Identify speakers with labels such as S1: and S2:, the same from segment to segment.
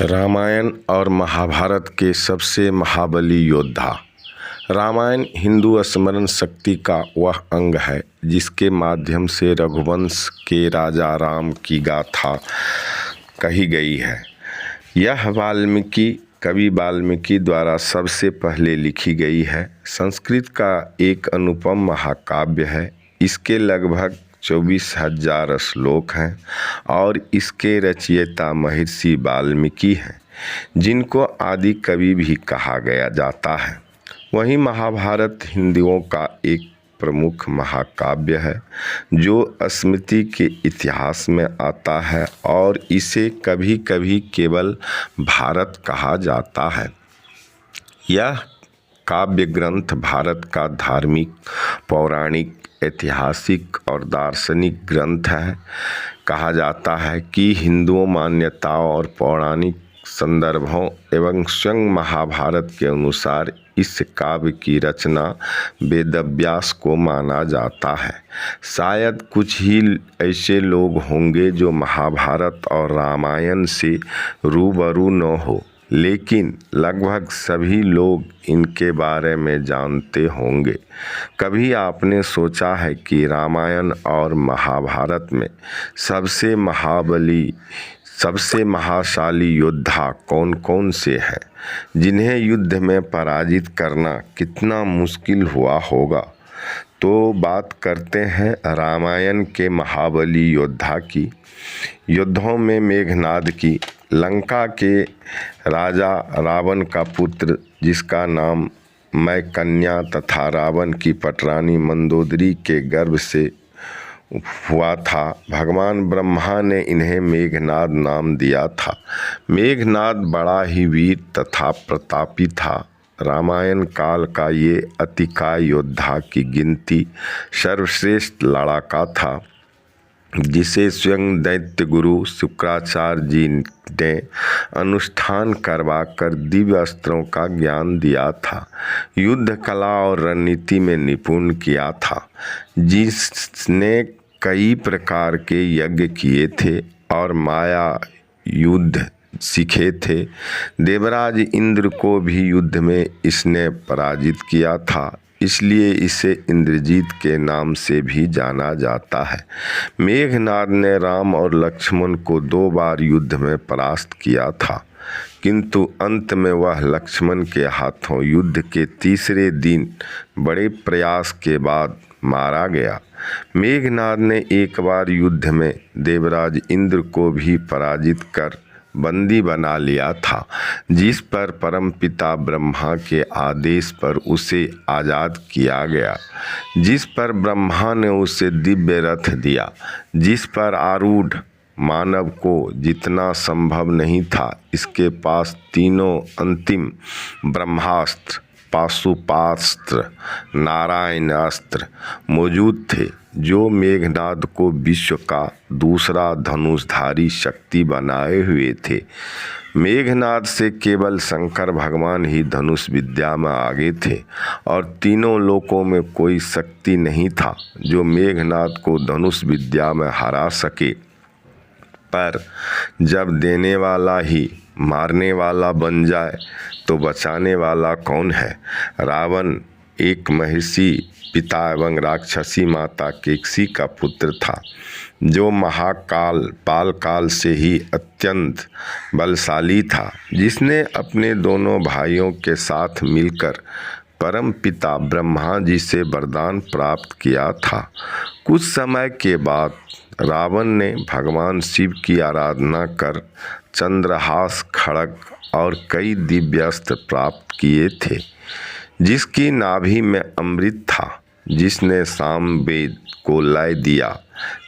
S1: रामायण और महाभारत के सबसे महाबली योद्धा। रामायण हिंदू स्मरण शक्ति का वह अंग है जिसके माध्यम से रघुवंश के राजा राम की गाथा कही गई है। यह कवि वाल्मीकि द्वारा सबसे पहले लिखी गई है। संस्कृत का एक अनुपम महाकाव्य है। इसके लगभग 24,000 श्लोक हैं और इसके रचयिता महर्षि वाल्मीकि हैं, जिनको आदि कवि भी कहा गया जाता है। वहीं महाभारत हिंदुओं का एक प्रमुख महाकाव्य है जो स्मृति के इतिहास में आता है और इसे कभी कभी केवल भारत कहा जाता है। यह काव्य ग्रंथ भारत का धार्मिक, पौराणिक, ऐतिहासिक और दार्शनिक ग्रंथ है। कहा जाता है कि हिंदू मान्यताओं और पौराणिक संदर्भों एवं स्वयं महाभारत के अनुसार इस काव्य की रचना वेदव्यास को माना जाता है। शायद कुछ ही ऐसे लोग होंगे जो महाभारत और रामायण से रूबरू न हो, लेकिन लगभग सभी लोग इनके बारे में जानते होंगे। कभी आपने सोचा है कि रामायण और महाभारत में सबसे महाशाली योद्धा कौन कौन से हैं, जिन्हें युद्ध में पराजित करना कितना मुश्किल हुआ होगा? तो बात करते हैं रामायण के महाबली योद्धा की। युद्धों में मेघनाद की, लंका के राजा रावण का पुत्र जिसका नाम मैकन्या तथा रावण की पटरानी मंदोदरी के गर्भ से हुआ था। भगवान ब्रह्मा ने इन्हें मेघनाद नाम दिया था। मेघनाद बड़ा ही वीर तथा प्रतापी था। रामायण काल का ये अतिकाय योद्धा की गिनती सर्वश्रेष्ठ लड़ाका था, जिसे स्वयं दैत्य गुरु शुक्राचार्य जी ने अनुष्ठान करवाकर दिव्य अस्त्रों का ज्ञान दिया था। युद्ध कला और रणनीति में निपुण किया था, जिसने कई प्रकार के यज्ञ किए थे और माया युद्ध सीखे थे। देवराज इंद्र को भी युद्ध में इसने पराजित किया था, इसलिए इसे इंद्रजीत के नाम से भी जाना जाता है। मेघनाद ने राम और लक्ष्मण को 2 बार युद्ध में परास्त किया था, किंतु अंत में वह लक्ष्मण के हाथों युद्ध के तीसरे दिन बड़े प्रयास के बाद मारा गया। मेघनाद ने एक बार युद्ध में देवराज इंद्र को भी पराजित कर बंदी बना लिया था, जिस पर परमपिता ब्रह्मा के आदेश पर उसे आज़ाद किया गया, जिस पर ब्रह्मा ने उसे दिव्य रथ दिया, जिस पर आरूढ़ मानव को जितना संभव नहीं था इसके पास तीनों अंतिम ब्रह्मास्त्र, पाशुपास्त्र, नारायणास्त्र मौजूद थे, जो मेघनाद को विश्व का दूसरा धनुषधारी शक्ति बनाए हुए थे। मेघनाद से केवल शंकर भगवान ही धनुष विद्या में आगे थे और तीनों लोकों में कोई शक्ति नहीं था जो मेघनाद को धनुष विद्या में हरा सके। पर जब देने वाला ही मारने वाला बन जाए तो बचाने वाला कौन है? रावण एक महर्षि पिता एवं राक्षसी माता केकसी का पुत्र था, जो बाल काल से ही अत्यंत बलशाली था, जिसने अपने दोनों भाइयों के साथ मिलकर परम पिता ब्रह्मा जी से वरदान प्राप्त किया था। कुछ समय के बाद रावण ने भगवान शिव की आराधना कर चंद्रहास, खड्ग और कई दिव्यास्त्र प्राप्त किए थे, जिसकी नाभि में अमृत था, जिसने सामवेद को लय दिया,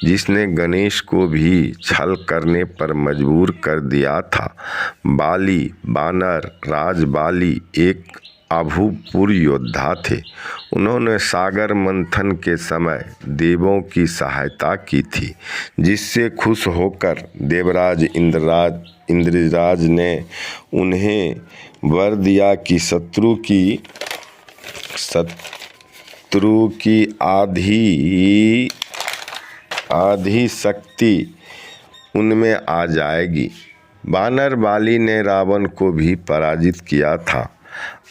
S1: जिसने गणेश को भी छल करने पर मजबूर कर दिया था। बाली बानर राज बाली एक अभूतपूर्व योद्धा थे। उन्होंने सागर मंथन के समय देवों की सहायता की थी, जिससे खुश होकर देवराज इंद्रराज ने उन्हें वर दिया कि शत्रु की आधी शक्ति उनमें आ जाएगी। बानर बाली ने रावण को भी पराजित किया था।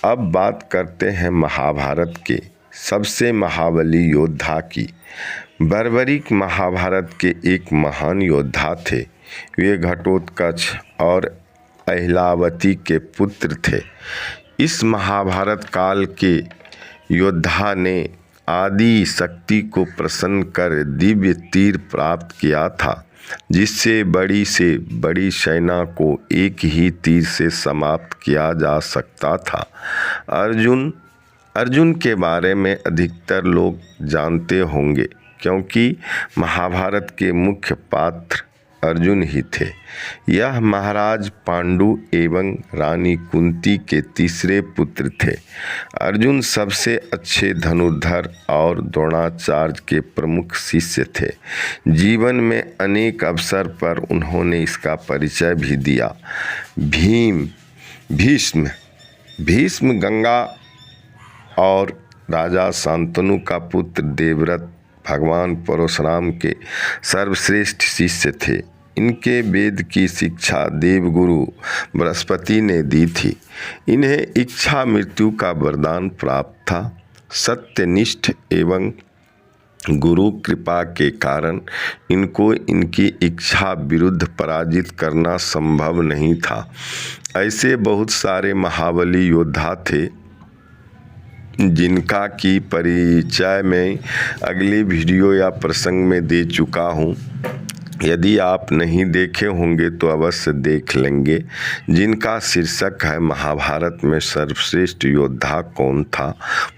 S1: अब बात करते हैं महाभारत के सबसे महाबली योद्धा की। बर्बरीक महाभारत के एक महान योद्धा थे। वे घटोत्कच और अहिलावती के पुत्र थे। इस महाभारत काल के योद्धा ने आदि शक्ति को प्रसन्न कर दिव्य तीर प्राप्त किया था, जिससे बड़ी से बड़ी सेना को एक ही तीर से समाप्त किया जा सकता था। अर्जुन के बारे में अधिकतर लोग जानते होंगे, क्योंकि महाभारत के मुख्य पात्र अर्जुन ही थे। यह महाराज पांडु एवं रानी कुंती के तीसरे पुत्र थे। अर्जुन सबसे अच्छे धनुर्धर और द्रोणाचार्य के प्रमुख शिष्य थे। जीवन में अनेक अवसर पर उन्होंने इसका परिचय भी दिया। भीष्म गंगा और राजा शांतनु का पुत्र देवव्रत भगवान परशुराम के सर्वश्रेष्ठ शिष्य थे। इनके वेद की शिक्षा देवगुरु बृहस्पति ने दी थी। इन्हें इच्छा मृत्यु का वरदान प्राप्त था। सत्यनिष्ठ एवं गुरु कृपा के कारण इनको इनकी इच्छा विरुद्ध पराजित करना संभव नहीं था। ऐसे बहुत सारे महाबली योद्धा थे जिनका की परिचय मैं अगले वीडियो या प्रसंग में दे चुका हूँ। यदि आप नहीं देखे होंगे तो अवश्य देख लेंगे, जिनका शीर्षक है महाभारत में सर्वश्रेष्ठ योद्धा कौन था।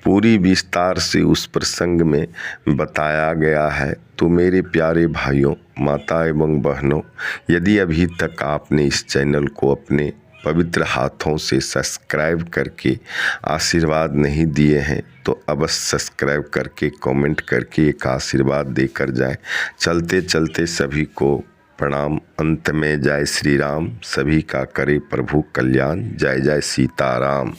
S1: पूरी विस्तार से उस प्रसंग में बताया गया है। तो मेरे प्यारे भाइयों, माता एवं बहनों, यदि अभी तक आपने इस चैनल को अपने पवित्र हाथों से सब्सक्राइब करके आशीर्वाद नहीं दिए हैं तो अवश्य सब्सक्राइब करके कमेंट करके एक आशीर्वाद देकर जाएं। चलते चलते सभी को प्रणाम। अंत में जय श्री राम। सभी का करे प्रभु कल्याण। जय जय सीताराम।